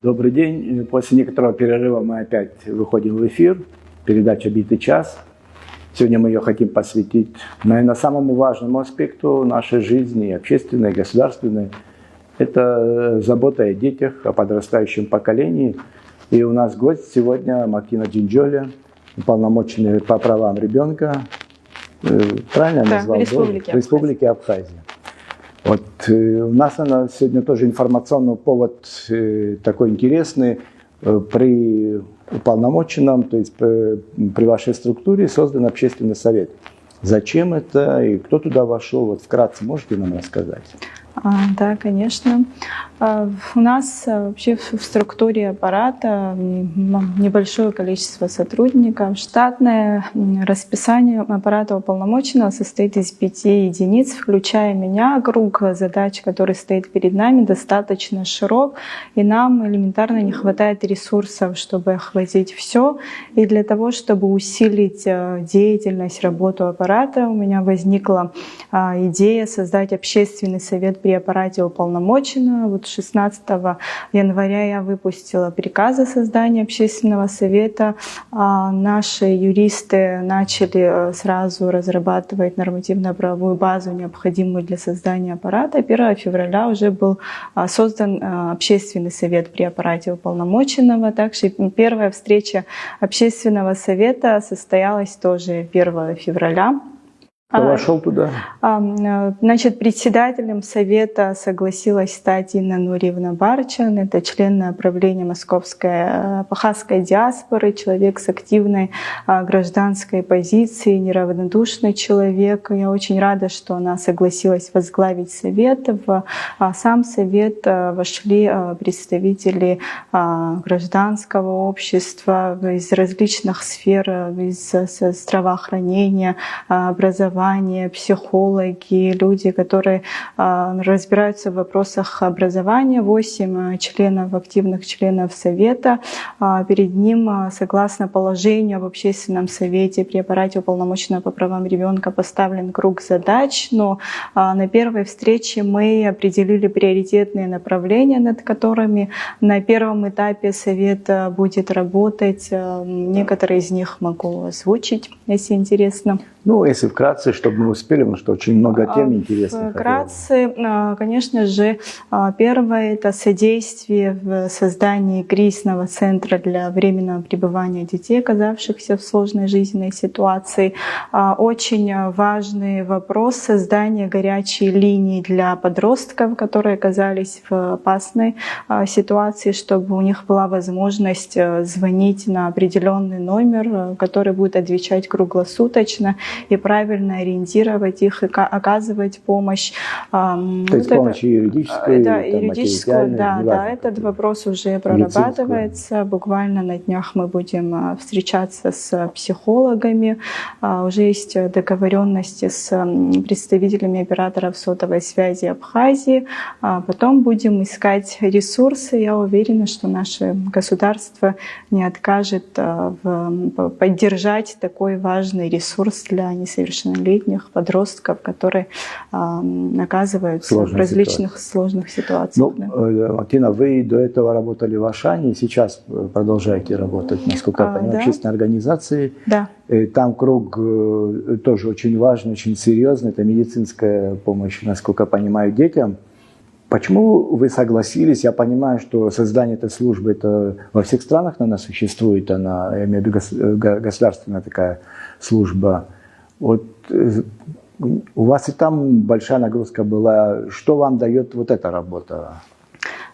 Добрый день. После некоторого перерыва мы опять выходим в эфир. Передача «Битый час». Сегодня мы ее хотим посвятить, наверное, самому важному аспекту нашей жизни, общественной, государственной. Это забота о детях, о подрастающем поколении. И у нас гость сегодня Мактина Джинджоли, уполномоченный по правам ребенка. Правильно я назвал? В Республике Абхазия. Вот, у нас сегодня тоже информационный повод такой интересный. При уполномоченном, то есть при вашей структуре создан общественный совет. Зачем это и кто туда вошел? Вот вкратце можете нам рассказать? Да, конечно. У нас вообще в структуре аппарата небольшое количество сотрудников. Штатное расписание аппарата уполномоченного состоит из 5 единиц, включая меня. Круг задач, который стоит перед нами, достаточно широк, и нам элементарно не хватает ресурсов, чтобы охватить все. И для того, чтобы усилить деятельность, работу аппарата, у меня возникла идея создать общественный совет при аппарате уполномоченного. Вот 16 января я выпустила приказ о создании общественного совета. Наши юристы начали сразу разрабатывать нормативно-правовую базу, необходимую для создания аппарата. 1 февраля уже был создан общественный совет при аппарате уполномоченного. Также первая встреча общественного совета состоялась тоже 1 февраля. Кто вошел туда? Значит, председателем совета согласилась стать Инна Нуриевна Барчан. Это член правления Московской абхазской диаспоры, человек с активной гражданской позицией, неравнодушный человек. Я очень рада, что она согласилась возглавить совет. В сам совет вошли представители гражданского общества из различных сфер, из здравоохранения, образования, психологи, люди, которые разбираются в вопросах образования, 8 членов, активных членов Совета. Перед ним, согласно положению об общественном совете при аппарате уполномоченного по правам ребенка, поставлен круг задач, но на первой встрече мы определили приоритетные направления, над которыми на первом этапе Совет будет работать. Некоторые из них могу озвучить, если интересно. Ну, если вкратце, чтобы мы успели, потому что очень много тем интересных. Вкратце, конечно же, первое — это содействие в создании кризисного центра для временного пребывания детей, оказавшихся в сложной жизненной ситуации. Очень важный вопрос — создания горячей линии для подростков, которые оказались в опасной ситуации, чтобы у них была возможность звонить на определенный номер, который будет отвечать круглосуточно, и правильно ориентировать их, и оказывать помощь. То есть помощь юридическую, да, юридическую, да, этот вопрос уже прорабатывается. Буквально на днях мы будем встречаться с психологами. Уже есть договоренности с представителями операторов сотовой связи Абхазии. Потом будем искать ресурсы. Я уверена, что наше государство не откажет поддержать такой важный ресурс для несовершеннолетних подростков, которые оказываются в различных сложных ситуациях. Ну, Мактина, вы до этого работали в Ашане, сейчас продолжаете работать, насколько я понимаю, в общественной организации. Да. Там круг тоже очень важный, очень серьезный, это медицинская помощь, насколько я понимаю, детям. Почему вы согласились? Я понимаю, что создание этой службы это во всех странах, наверное, существует, она, я имею в виду государственная такая служба. Вот у вас и там большая нагрузка была. Что вам дает вот эта работа?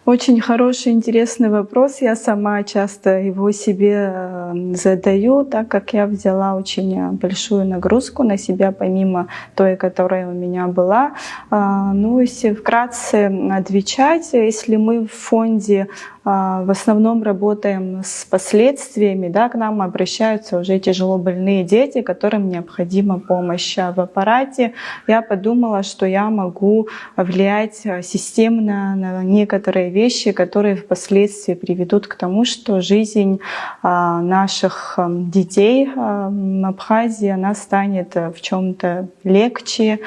Очень хороший, интересный вопрос. Я сама часто его себе задаю, так как я взяла очень большую нагрузку на себя, помимо той, которая у меня была. Ну, если вкратце отвечать, если мы в фонде в основном работаем с последствиями, да, к нам обращаются уже тяжело больные дети, которым необходима помощь. А в аппарате я подумала, что я могу влиять системно на некоторые вещи, которые впоследствии приведут к тому, что жизнь наших детей в Абхазии, она станет в чем-то легче,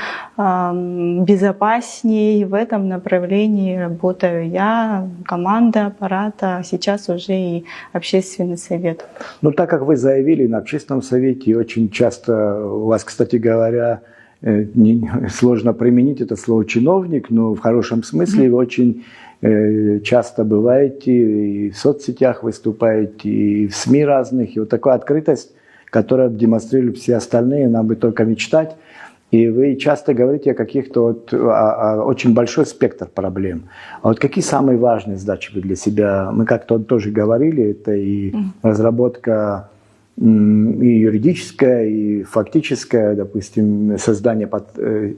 безопаснее. В этом направлении работаю я, команда аппарата, а сейчас уже и общественный совет. Ну, так как вы заявили на общественном совете, и очень часто у вас, кстати говоря, сложно применить это слово «чиновник», но в хорошем смысле вы очень часто бываете и в соцсетях выступаете, и в СМИ разных. И вот такая открытость, которую демонстрируют все остальные, нам бы только мечтать. И вы часто говорите о каких-то очень большой спектр проблем. А вот какие самые важные задачи вы для себя? Мы как-то тоже говорили, это и разработка и юридическая, и фактическая, допустим, создание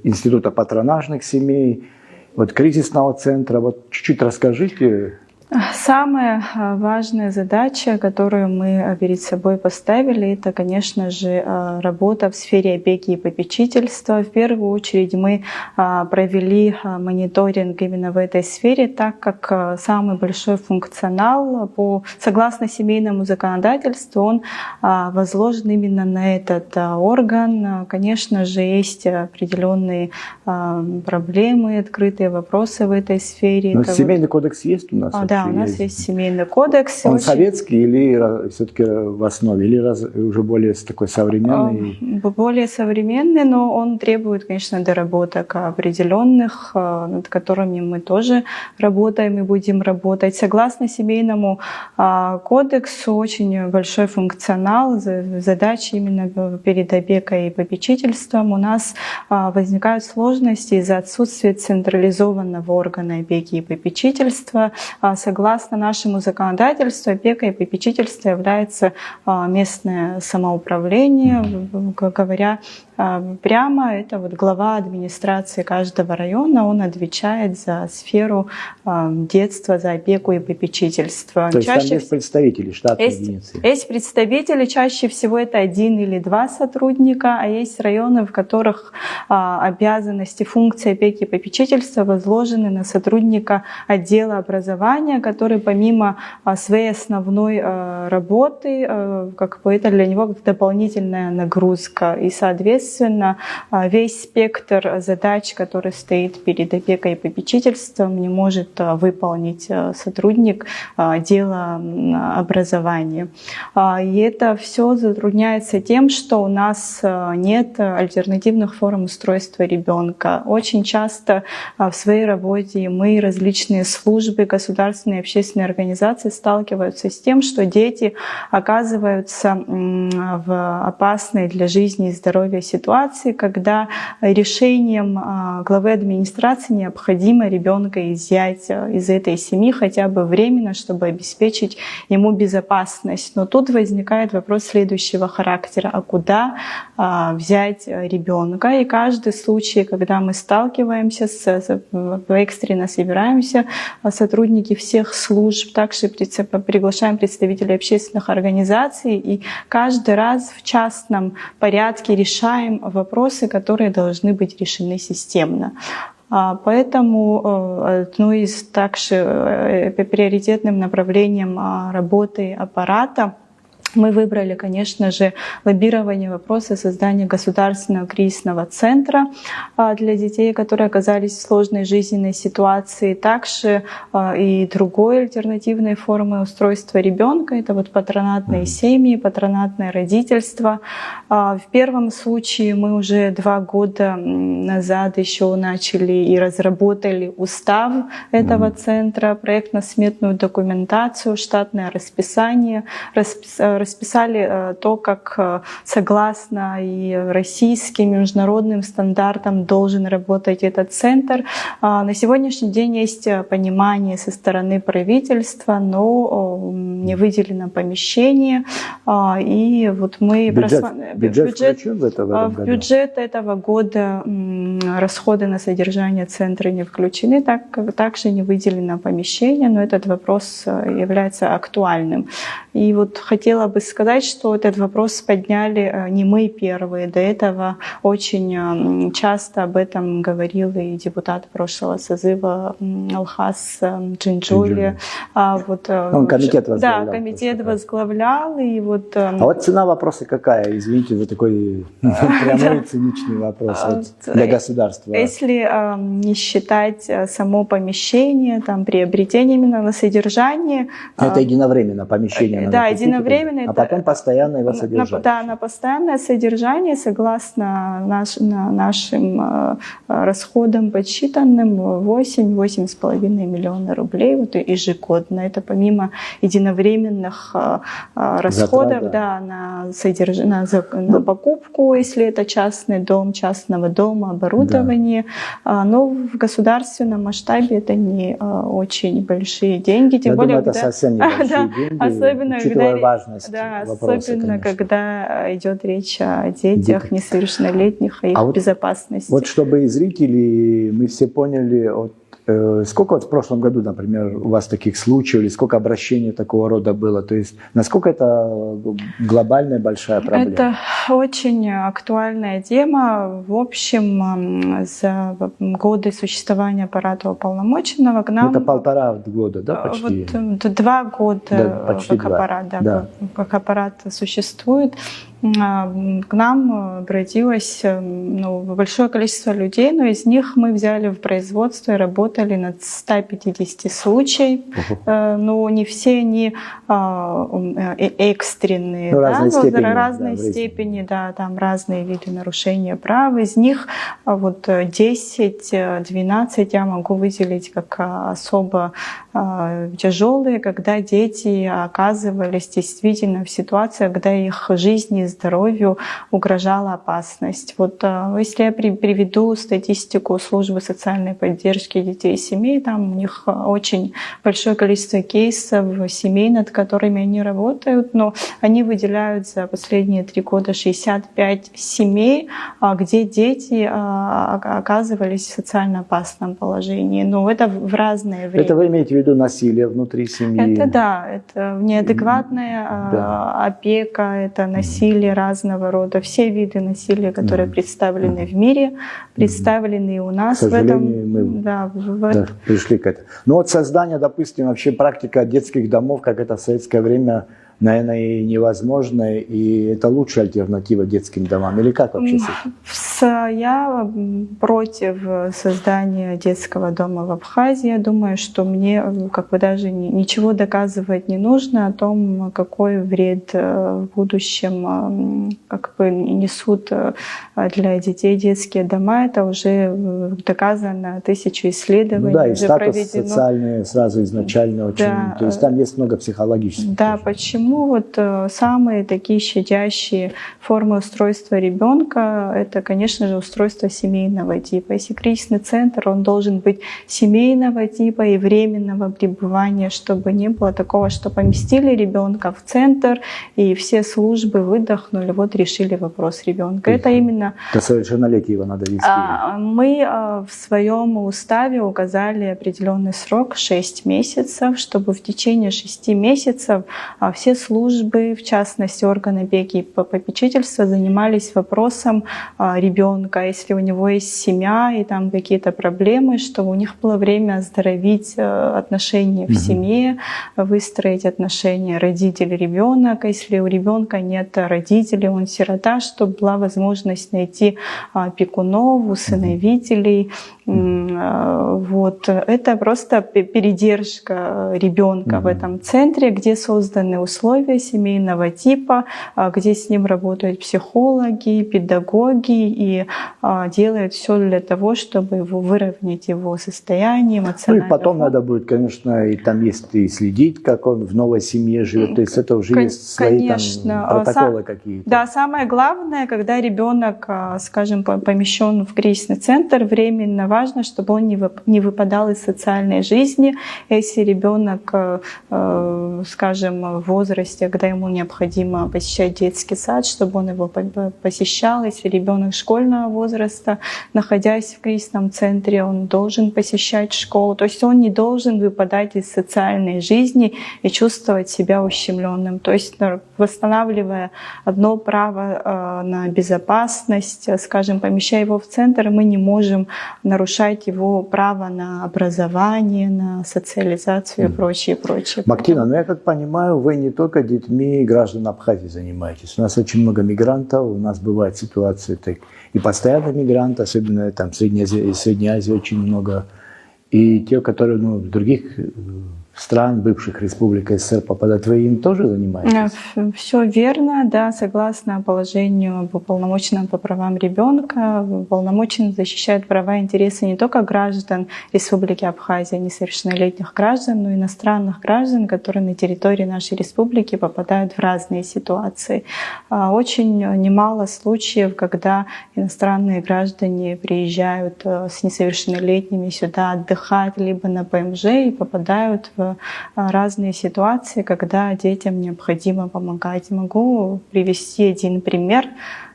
института патронажных семей, вот кризисного центра. Вот чуть-чуть расскажите. Самая важная задача, которую мы перед собой поставили, это, конечно же, работа в сфере опеки и попечительства. В первую очередь мы провели мониторинг именно в этой сфере, так как самый большой функционал, согласно семейному законодательству, он возложен именно на этот орган. Конечно же, есть определенные проблемы, открытые вопросы в этой сфере. Но семейный кодекс есть у нас? Да, у нас есть семейный кодекс. Он советский или все-таки в основе, или уже более такой современный? Более современный, но он требует, конечно, доработок определенных, над которыми мы тоже работаем и будем работать. Согласно семейному кодексу, очень большой функционал, задачи именно перед опекой и попечительством. У нас возникают сложности из-за отсутствия централизованного органа опеки и попечительства. Согласно нашему законодательству, опека и попечительство является местное самоуправление. Говоря прямо, это вот глава администрации каждого района, он отвечает за сферу детства, за опеку и попечительство. То есть там есть представители, штатные единицы? Есть представители, чаще всего это 1 или 2 сотрудника, а есть районы, в которых обязанности, функции опеки и попечительства возложены на сотрудника отдела образования, который помимо своей основной работы, это для него как дополнительная нагрузка. И, соответственно, весь спектр задач, который стоит перед опекой и попечительством, не может выполнить сотрудник отдела образования. И это все затрудняется тем, что у нас нет альтернативных форм устройства ребенка. Очень часто в своей работе мы и различные службы, государственные и общественные организации сталкиваются с тем, что дети оказываются в опасной для жизни и здоровья ситуации, когда решением главы администрации необходимо ребенка изъять из этой семьи хотя бы временно, чтобы обеспечить ему безопасность. Но тут возникает вопрос следующего характера: а куда взять ребенка? И каждый случай, когда мы сталкиваемся экстренно собираемся сотрудники всех служб, также приглашаем представителей общественных организаций, и каждый раз в частном порядке решаем вопросы, которые должны быть решены системно. Поэтому одно из также приоритетным направлением работы аппарата мы выбрали, конечно же, лоббирование вопроса создания государственного кризисного центра для детей, которые оказались в сложной жизненной ситуации. Также и другой альтернативной формы устройства ребенка — это вот патронатные семьи, патронатное родительство. В первом случае мы уже 2 года назад еще начали и разработали устав этого центра, проектно-сметную документацию, штатное расписание, расписали то, как согласно и российским, и международным стандартам должен работать этот центр. На сегодняшний день есть понимание со стороны правительства, но не выделено помещение. И вот мы бюджет включен в этом году? В бюджет этого года расходы на содержание центра не включены, также не выделено помещение, но этот вопрос является актуальным. И вот хотела бы сказать, что этот вопрос подняли не мы первые. До этого очень часто об этом говорил и депутат прошлого созыва Алхас Джинджули. Он комитет возглавлял. Да, комитет возглавлял. И вот, а вот цена вопроса какая? Извините за такой прямой циничный вопрос для государства. Если не считать само помещение, там, приобретение именно на содержание. Это единовременно помещение. Да, единовременно. А потом постоянно его содержать. Да, на постоянное содержание, согласно нашим расходам подсчитанным, 8-8,5 миллиона рублей вот, ежегодно. Это помимо единовременных расходов, да, на покупку, если это частный дом, частного дома, оборудование. Да. Но в государственном масштабе это не очень большие деньги. Тем более, думаю, это совсем небольшие деньги, особенно, учитывая важность вопроса, особенно, когда идет речь о детях несовершеннолетних, о их безопасности. Вот чтобы и зрители, мы все поняли, сколько вот в прошлом году, например, у вас таких случаев, или сколько обращений такого рода было? То есть насколько это глобальная большая проблема? Это очень актуальная тема. В общем, за годы существования аппарата уполномоченного к нам... Это 1,5 года, да, почти? Вот 2 года, да, почти как аппарат, да. Как аппарат существует. К нам обратилось большое количество людей, но из них мы взяли в производство и работали над 150 случаев. Но не все они экстренные, разной степени, да, там разные виды нарушения прав. Из них вот 10-12 я могу выделить как особо тяжелые, когда дети оказывались действительно в ситуациях, когда их жизни и здоровью угрожала опасность. Вот если я приведу статистику службы социальной поддержки детей и семей, там у них очень большое количество кейсов семей, над которыми они работают, но они выделяют за последние 3 года 65 семей, где дети оказывались в социально опасном положении. Но это в разное время. Это вы имеете в виду насилие внутри семьи? Это да, это неадекватная опека, это насилие разного рода, все виды насилия, которые представлены в мире, представлены и у нас. К сожалению, мы пришли к этому. Но вот создание, допустим, вообще практика детских домов, как это в советское время, наверное, и невозможно, и это лучшая альтернатива детским домам, или как вообще с этим? Я против создания детского дома в Абхазии. Я думаю, что мне как бы даже ничего доказывать не нужно о том, какой вред в будущем как бы несут для детей детские дома. Это уже доказано 1000 исследований. Да, и статус социальный сразу изначально очень... Да. То есть там есть много психологических. Да, тоже. Почему? Вот самые такие щадящие формы устройства ребенка — это, конечно же, устройство семейного типа. Если кризисный центр, он должен быть семейного типа и временного пребывания, чтобы не было такого, что поместили ребенка в центр, и все службы выдохнули, вот решили вопрос ребенка. Это именно... До совершеннолетия его надо вести. Мы в своем уставе указали определенный срок — 6 месяцев, чтобы в течение 6 месяцев все службы, в частности органы опеки и попечительства, занимались вопросом ребенка, если у него есть семья и там какие-то проблемы, чтобы у них было время оздоровить отношения в семье, выстроить отношения родитель-ребенок. Если у ребенка нет родителей, он сирота, чтобы была возможность найти опекунов, усыновителей. Вот. Это просто передержка ребенка в этом центре, где созданы условия семейного типа, где с ним работают психологи, педагоги и делают все для того, чтобы выровнять его состояние эмоциональное. Ну и потом надо будет, конечно, и там есть и следить, как он в новой семье живет. То есть это уже есть свои там протоколы какие-то. Да, самое главное, когда ребенок, скажем, помещен в кризисный центр, временно важно, чтобы он не выпадал из социальной жизни. Если ребенок, скажем, в возрасте возрасте, когда ему необходимо посещать детский сад, чтобы он его посещал. Если ребенок школьного возраста, находясь в кризисном центре, он должен посещать школу. То есть он не должен выпадать из социальной жизни и чувствовать себя ущемленным. То есть восстанавливая одно право на безопасность, скажем, помещая его в центр, мы не можем нарушать его право на образование, на социализацию и прочее, прочее. Мактина, ну я как понимаю, вы не только детьми граждан Абхазии занимаетесь. У нас очень много мигрантов, у нас бывают ситуации так, и постоянно мигранты, особенно там в Средней Азии очень много, и те, которые в других стран, бывших республик СССР попадают, вы им тоже занимаетесь? Все верно, да, согласно положению об уполномоченном по правам ребенка, уполномоченный защищает права и интересы не только граждан Республики Абхазия, несовершеннолетних граждан, но и иностранных граждан, которые на территории нашей республики попадают в разные ситуации. Очень немало случаев, когда иностранные граждане приезжают с несовершеннолетними сюда отдыхать либо на ПМЖ и попадают в разные ситуации, когда детям необходимо помогать. Могу привести один пример,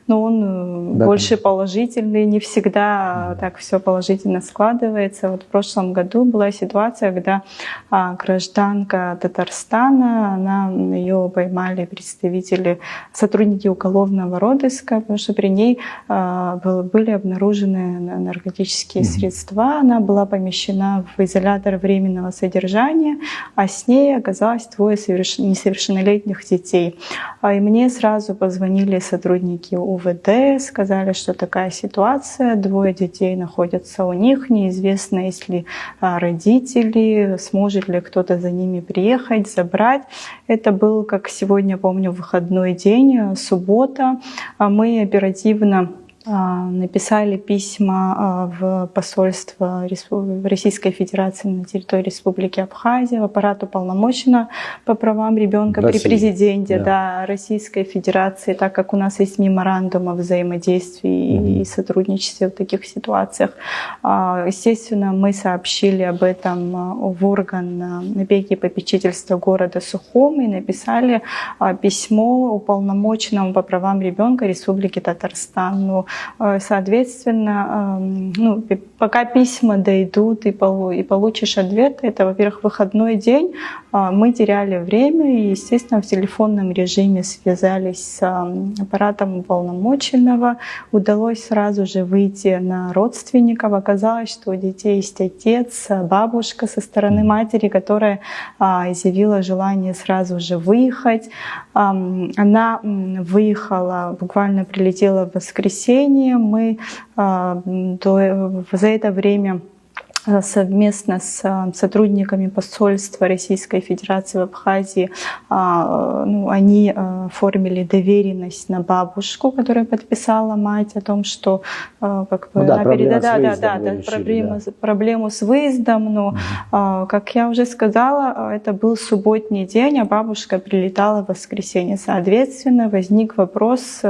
но он больше положительный, не всегда так все положительно складывается. Вот в прошлом году была ситуация, когда гражданка Татарстана, ее поймали представители, сотрудники уголовного розыска, потому что при ней были обнаружены наркотические средства. Она была помещена в изолятор временного содержания, а с ней оказалось двое несовершеннолетних детей. И мне сразу позвонили сотрудники УВД, сказали, что такая ситуация, двое детей находятся у них, неизвестно, есть ли родители, сможет ли кто-то за ними приехать, забрать. Это был, как сегодня помню, выходной день, суббота. Мы оперативно написали письма в посольство Российской Федерации на территории Республики Абхазия, в аппарат уполномоченного по правам ребенка при президенте Российской Федерации, так как у нас есть меморандум о взаимодействии и сотрудничестве в таких ситуациях. Естественно, мы сообщили об этом в орган опеки и попечительства города Сухум и написали письмо уполномоченному по правам ребенка Республики Татарстан. Соответственно, пока письма дойдут и получишь ответ, это, во-первых, выходной день, мы теряли время и, естественно, в телефонном режиме связались с аппаратом уполномоченного. Удалось сразу же выйти на родственников. Оказалось, что у детей есть отец, бабушка со стороны матери, которая изъявила желание сразу же выехать. Она выехала, буквально прилетела в воскресенье. Мы за это время совместно с сотрудниками посольства Российской Федерации в Абхазии они оформили доверенность на бабушку, которая подписала мать о том, что проблему с выездом. Но, как я уже сказала, это был субботний день, а бабушка прилетала в воскресенье. Соответственно, возник вопрос,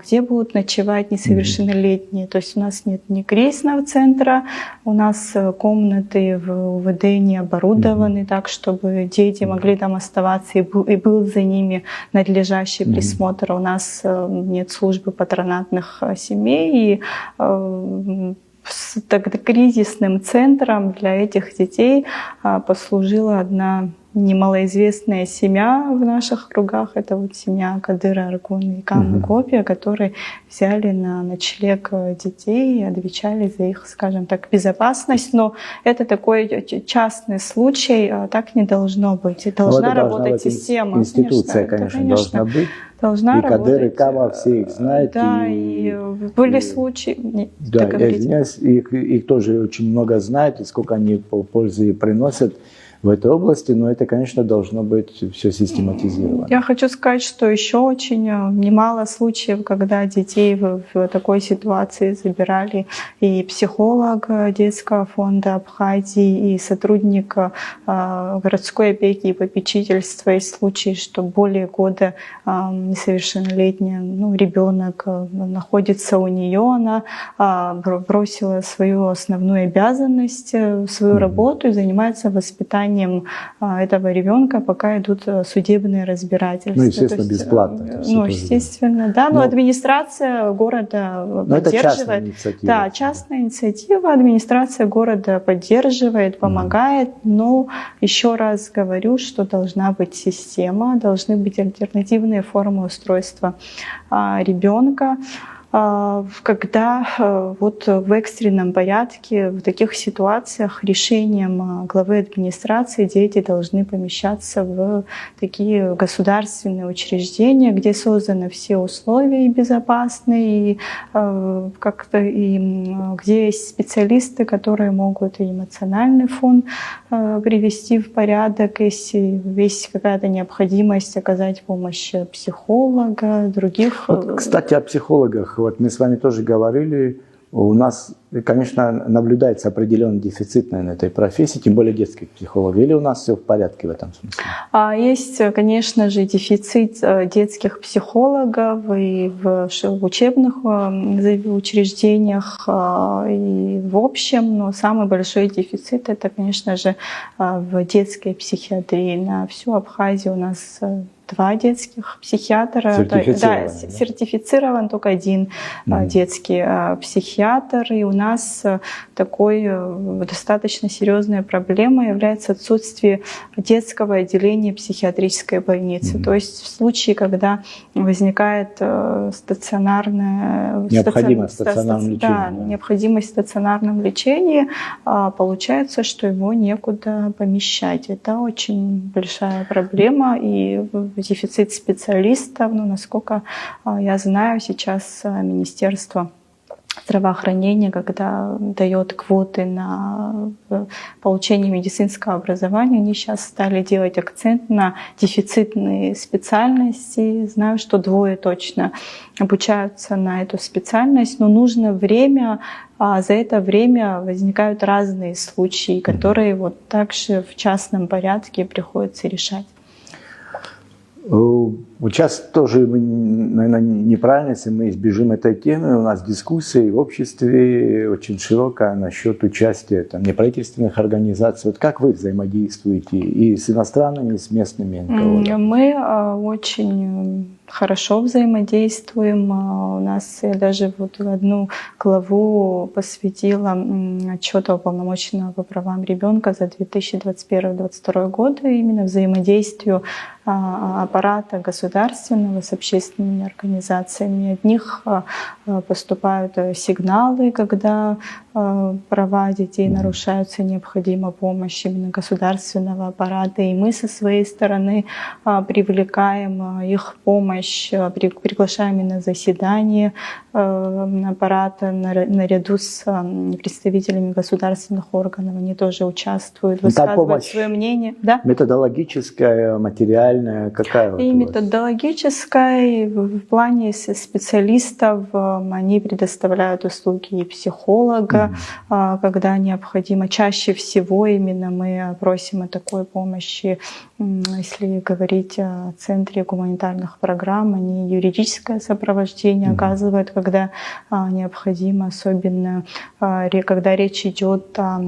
где будут ночевать несовершеннолетние. То есть у нас нет ни кризисного центра, у нас комнаты в УВД не оборудованы так, чтобы дети могли там оставаться и был за ними надлежащий присмотр. У нас нет службы патронатных семей, и тогда кризисным центром для этих детей послужила одна немалоизвестная семья в наших кругах. Это вот семья Кадыра Аргуна и Камы Гопи, которые взяли на ночлег детей и отвечали за их, скажем так, безопасность. Но это такой частный случай, так не должно быть. Должна работать система. Институция, конечно, должна быть. Должна и Кадыр, и Кама, все их знают. Да, и были случаи. Да, я извиняюсь, их тоже очень много знают, и сколько они пользы приносят в этой области, но это, конечно, должно быть все систематизировано. Я хочу сказать, что еще очень немало случаев, когда детей в такой ситуации забирали и психолог детского фонда Абхазии, и сотрудник городской опеки и попечительства. Есть случаи, что более года несовершеннолетний ребенок находится у нее, она бросила свою основную обязанность, свою работу и занимается воспитанием содержанием этого ребенка, пока идут судебные разбирательства. Ну, естественно, бесплатно. Ну, естественно, да. Но администрация города поддерживает. Это частная инициатива. Да, частная инициатива. Администрация города поддерживает, помогает. Но еще раз говорю, что должна быть система, должны быть альтернативные формы устройства ребенка. Когда вот в экстренном порядке, в таких ситуациях решением главы администрации дети должны помещаться в такие государственные учреждения, где созданы все условия безопасные, и где есть специалисты, которые могут и эмоциональный фон привести в порядок, если есть какая-то необходимость оказать помощь психолога, других. Вот, кстати, о психологах. Вот мы с вами тоже говорили, у нас, конечно, наблюдается определенный дефицит, наверное, этой профессии, тем более детских психологов. Или у нас все в порядке в этом смысле? Есть, конечно же, дефицит детских психологов и в учебных учреждениях, и в общем, но самый большой дефицит — это, конечно же, в детской психиатрии. На всю Абхазию у нас 2 детских психиатра. Сертифицирован только 1 детский психиатр. И у нас такой достаточно серьезная проблема является отсутствие детского отделения психиатрической больницы. То есть в случае, когда возникает необходимость в стационарном лечении, получается, что его некуда помещать. Это очень большая проблема. И дефицит специалистов, но, насколько я знаю, сейчас Министерство здравоохранения, когда дает квоты на получение медицинского образования, они сейчас стали делать акцент на дефицитные специальности. Знаю, что 2 точно обучаются на эту специальность, но нужно время. За это время возникают разные случаи, которые вот также в частном порядке приходится решать. Вот сейчас тоже, наверное, неправильно, если мы избежим этой темы. У нас дискуссия в обществе очень широкая насчет участия неправительственных организаций. Вот как вы взаимодействуете и с иностранными, и с местными НКО? Мы очень хорошо взаимодействуем. У нас я даже вот одну главу посвятила отчету уполномоченного по правам ребенка за 2021-2022 годы, именно взаимодействию аппарата государственного с общественными организациями. От них поступают сигналы, когда права детей нарушаются, необходима помощь именно государственного аппарата. И мы со своей стороны привлекаем их помощь, приглашаем на заседание аппарата наряду с представителями государственных органов. Они тоже участвуют, высказывают свое мнение. Да? Методологическая, материальная, какая? И методологическая, в плане специалистов они предоставляют услуги и психолога, когда необходимо. Чаще всего именно мы просим о такой помощи, если говорить о Центре гуманитарных программ, они юридическое сопровождение оказывают, когда необходимо, особенно когда речь идет о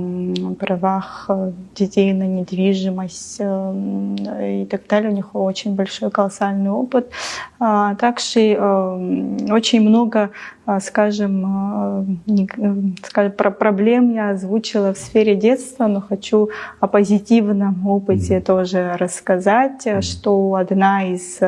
правах детей на недвижимость и так далее. У них очень большой, колоссальный опыт. Также очень много, скажем, проблем я озвучила в сфере детства, но хочу о позитивном опыте тоже рассказать, что одна из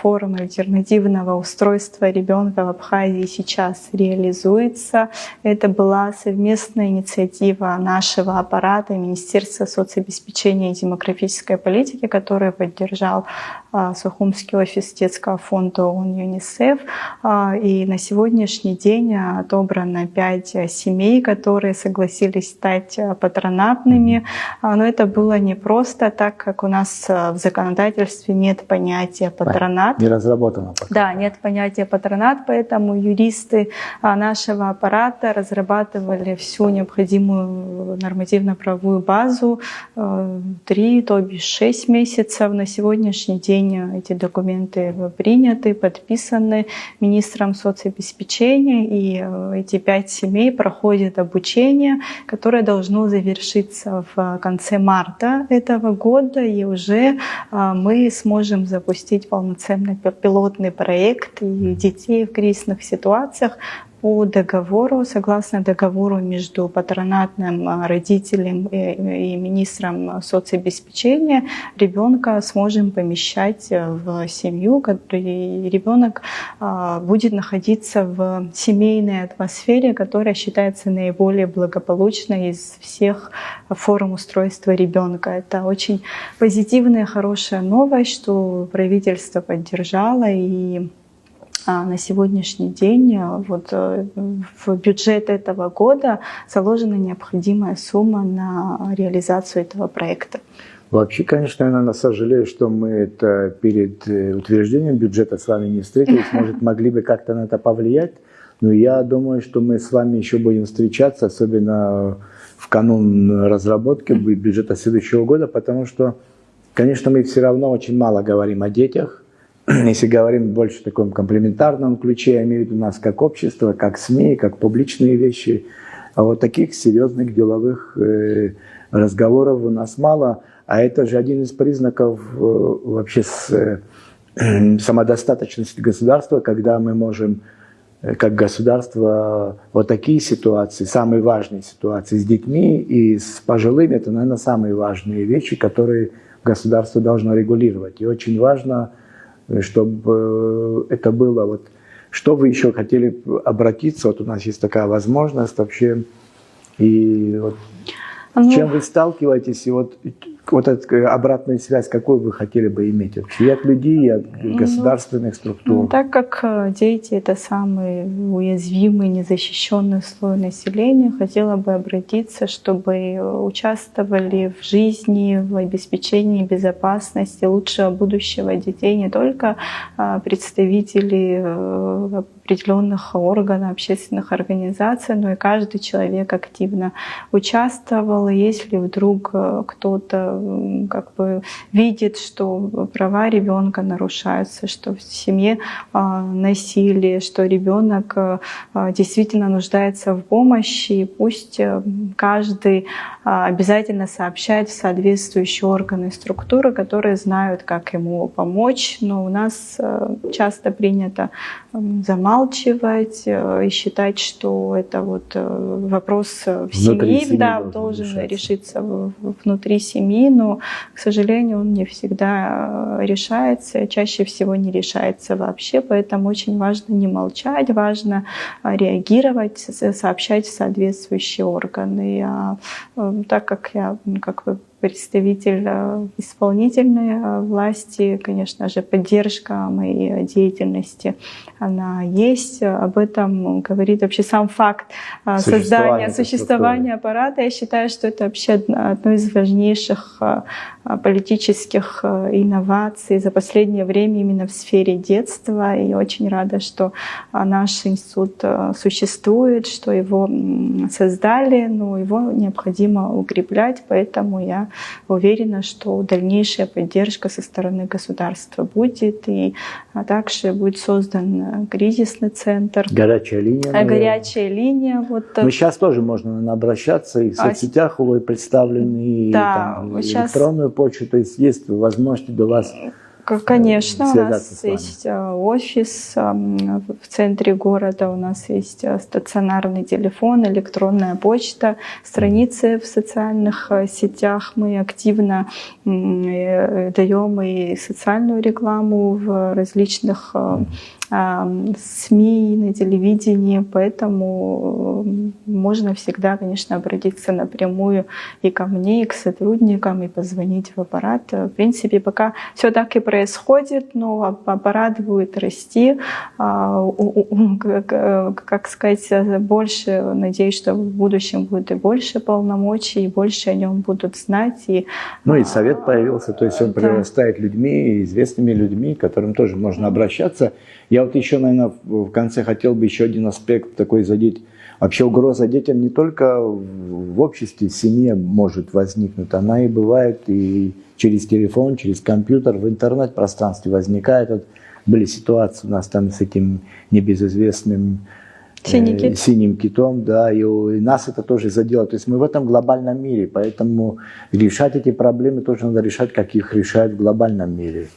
форм альтернативного устройства ребенка в Абхазии сейчас реализуется. Это была совместная инициатива нашего аппарата Министерства соцобеспечения и демографической политики, которую поддержал Сухумский офис детского фонда ООН ЮНИСЕФ. И на сегодняшний день отобрано 5 семей, которые согласились стать патронатными. Но это было не просто, так как у нас в законодательстве нет понятия патронат. Не разработано пока. Да, нет понятия патронат, поэтому юристы нашего аппарата разрабатывали всю необходимую нормативно-правовую базу 3, то бишь 6 месяцев. На сегодняшний день эти документы приняты, подписаны министром соцобеспечения соцобеспечения, и эти 5 семей проходят обучение, которое должно завершиться в конце марта этого года, и уже мы сможем запустить полноценный пилотный проект и детей в кризисных ситуациях по договору, согласно договору между патронатным родителем и министром соцобеспечения, ребенка сможем помещать в семью, и ребенок будет находиться в семейной атмосфере, которая считается наиболее благополучной из всех форм устройства ребенка. Это очень позитивная, хорошая новость, что правительство поддержало, и на сегодняшний день вот в бюджет этого года заложена необходимая сумма на реализацию этого проекта. Вообще, конечно, я, наверное, сожалею, что мы это перед утверждением бюджета с вами не встретились. Может, могли бы как-то на это повлиять. Но я думаю, что мы с вами еще будем встречаться, особенно в канун разработки бюджета следующего года, потому что, конечно, мы все равно очень мало говорим о детях. Если говорим больше в таком комплементарном ключе, я имею в виду нас как общество, как СМИ, как публичные вещи. А вот таких серьезных деловых разговоров у нас мало. А это же один из признаков вообще самодостаточности государства, когда мы можем как государство вот такие ситуации, самые важные ситуации с детьми и с пожилыми, это, наверное, самые важные вещи, которые государство должно регулировать. И очень важно, чтобы это было вот, что вы еще хотели обратиться, вот у нас есть такая возможность вообще, и вот с чем вы сталкиваетесь, и вот эту обратную связь, какую вы хотели бы иметь вообще, и от людей, и от государственных структур? Так как дети — это самый уязвимый, незащищенный слой населения, хотела бы обратиться, чтобы участвовали в жизни, в обеспечении безопасности, лучшего будущего детей не только представители определенных органов, общественных организаций, но и каждый человек активно участвовал. И если вдруг кто-то как бы видит, что права ребенка нарушаются, что в семье насилие, что ребенок действительно нуждается в помощи, пусть каждый обязательно сообщает в соответствующие органы и структуры, которые знают, как ему помочь. Но у нас часто принято замалчивать и считать, что это вот вопрос в семье, да, должен решиться внутри семьи, но, к сожалению, он не всегда решается, чаще всего не решается вообще, поэтому очень важно не молчать, важно реагировать, сообщать в соответствующие органы. Так как я как бы представитель исполнительной власти, конечно же, поддержка моей деятельности, она есть. Об этом говорит вообще сам факт существования аппарата. Я считаю, что это вообще одно из важнейших политических инноваций за последнее время именно в сфере детства. И очень рада, что наш институт существует, что его создали, но его необходимо укреплять, поэтому я уверена, что дальнейшая поддержка со стороны государства будет, и также будет создан кризисный центр. Горячая линия. Горячая линия. Вот. Но сейчас тоже можно обращаться, и в соцсетях вы представлены, да, и электронную почту, то есть возможности до вас. Конечно, у нас есть офис в центре города, у нас есть стационарный телефон, электронная почта, страницы в социальных сетях. Мы активно даем и социальную рекламу в различных СМИ, на телевидении, поэтому можно всегда, конечно, обратиться напрямую и ко мне, и к сотрудникам, и позвонить в аппарат. В принципе, пока все так и происходит, но аппарат будет расти. Как сказать, больше, надеюсь, что в будущем будет и больше полномочий, и больше о нем будут знать. И совет появился, то есть он прирастает людьми, известными людьми, к которым тоже можно обращаться. Я вот еще, наверное, в конце хотел бы еще один аспект такой задеть. Вообще угроза детям не только в обществе, в семье может возникнуть, она и бывает и через телефон, через компьютер, в интернет-пространстве возникает. Вот были ситуации у нас там с этим небезызвестным синим китом, да, и нас это тоже задело. То есть мы в этом глобальном мире, поэтому решать эти проблемы тоже надо решать, как их решают в глобальном мире.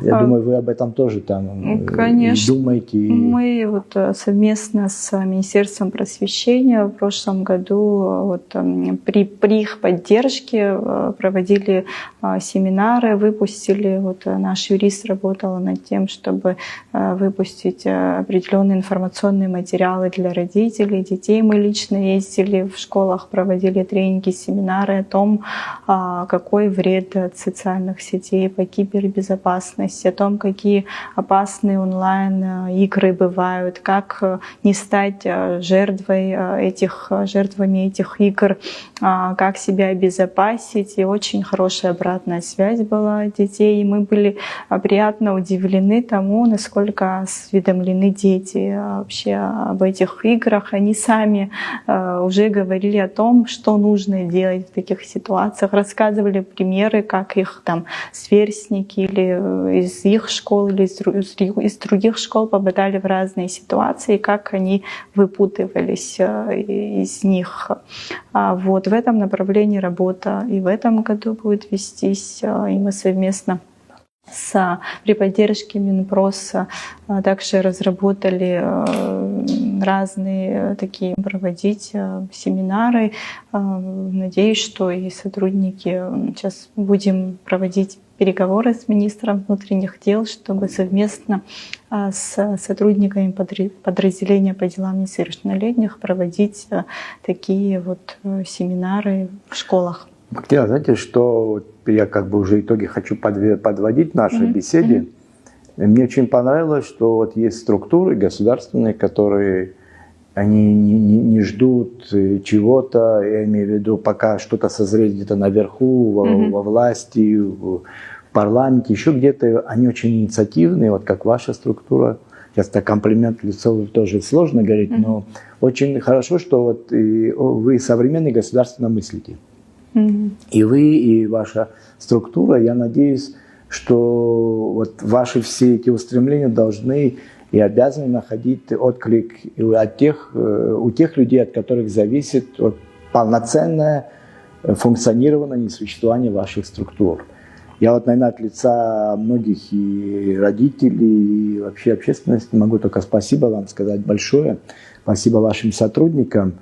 Я думаю, вы об этом тоже там думаете. Мы вот совместно с Министерством просвещения в прошлом году вот, при их поддержке проводили семинары, выпустили, вот наш юрист работал над тем, чтобы выпустить определенные информационные материалы для родителей, детей. Мы лично ездили в школах, проводили тренинги, семинары о том, какой вред от социальных сетей по кибербезопасности, о том, какие опасные онлайн-игры бывают, как не стать жертвами этих игр, как себя обезопасить. И очень хорошая обратная связь была от детей. И мы были приятно удивлены тому, насколько осведомлены дети вообще об этих играх. Они сами уже говорили о том, что нужно делать в таких ситуациях, рассказывали примеры, как их там сверстники или из их школ, или из других школ попадали в разные ситуации, как они выпутывались из них. Вот в этом направлении работа и в этом году будет вестись, и мы совместно при поддержке Минпроса также разработали разные такие проводить семинары. Надеюсь, что и сотрудники, сейчас будем проводить переговоры с министром внутренних дел, чтобы совместно с сотрудниками подразделения по делам несовершеннолетних проводить такие вот семинары в школах. Бактияр, знаете, что я как бы уже итоги хочу подводить в нашей беседе. Мне очень понравилось, что вот есть структуры государственные, которые они не ждут чего-то, я имею в виду, пока что-то созреет где-то наверху, во власти, в парламенте, еще где-то. Они очень инициативные, вот как ваша структура. Сейчас так комплимент в лицо тоже сложно говорить, но очень хорошо, что вот вы современный государственно мыслите. И вы, и ваша структура, я надеюсь, что вот ваши все эти устремления должны и обязаны находить отклик у тех людей, от которых зависит вот полноценное функционирование и существование ваших структур. Я вот, наверное, от лица многих и родителей, и вообще общественности могу только спасибо вам сказать большое. Спасибо вашим сотрудникам.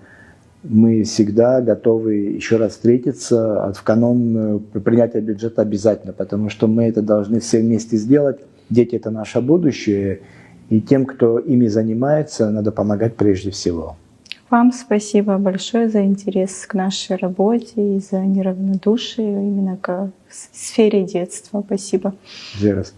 Мы всегда готовы еще раз встретиться в канун принятия бюджета обязательно, потому что мы это должны все вместе сделать. Дети – это наше будущее, и тем, кто ими занимается, надо помогать прежде всего. Вам спасибо большое за интерес к нашей работе и за неравнодушие именно к сфере детства. Спасибо. Еще раз.